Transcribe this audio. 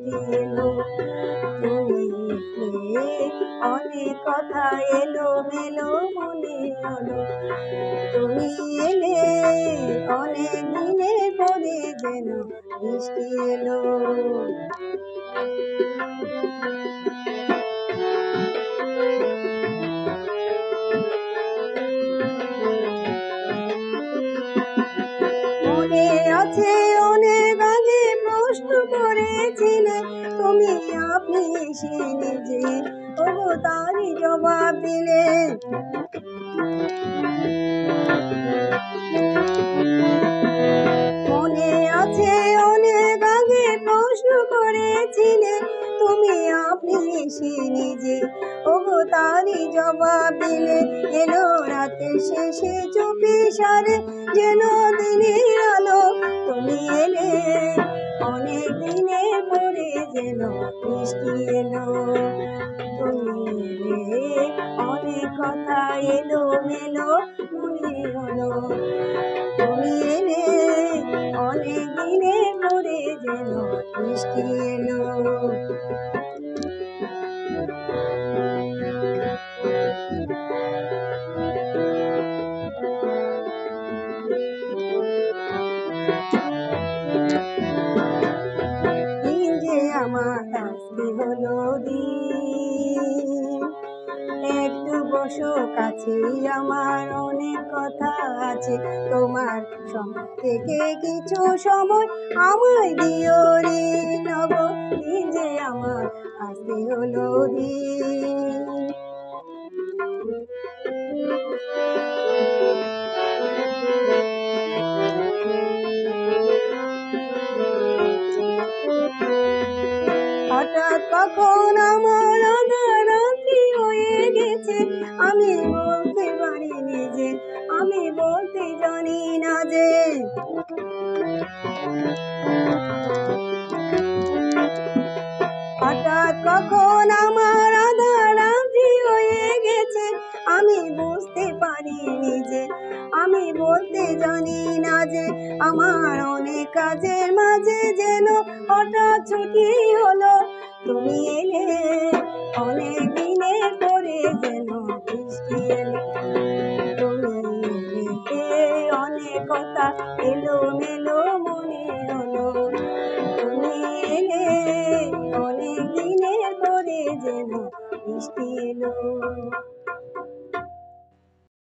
বৃষ্টি এলো। তুমি এলে অনেক কথা এলো মেলো মনে হলো। তুমি এলে অনেক দিনের পরে যেন বৃষ্টি এলো। মনে আছে অনেক আগে প্রশ্ন করেছিলে তুমি, আপনি এসে নিজে ওগো তারই জবাব দিলে। মনে আছে অনেক আগে প্রশ্ন করেছিলে তুমি, আপনি এসে নিজে ওগো তারই জবাব দিলে। এলো রাতের শেষে চুপি সারে যেন দিনের আলো। তুমি এলে অনেক দিনের পরে যেন বৃষ্টি এলো। তুমি এলে অনেক কথা এলো মেলো মনে হলো। তুমি এলে অনেক দিনের পরে যেন বৃষ্টি এলো। দিন যে আমার আজকে হলো দিন, একটু বসো কাছেই, আমার অনেক কথা আছে। তোমার সময় থেকে কিছু সময় আমায় দিও রে নব। দিন যে আমার আজকে হলো দিন। হঠাৎ কখন আমার রাত্রি হয়ে গেছে, আমি বলতে পারিনি যে, আমি বলতে জানি না যে। হঠাৎ কখন আমার রাত্রি হয়ে গেছে, আমি বুঝতে পারিনি যে, আমি বলতে জানি না যে। আমার অনেক কাজের মাঝে যেন হঠাৎ ছুটি হলো। তুমি এলে অনেক দিনের পরে যেন বৃষ্টি এলো। তুমি এলে অনেক কথা এলো মেলো মনে হলো। তুমি এলে অনেক দিনের পরে যেন বৃষ্টি এলো।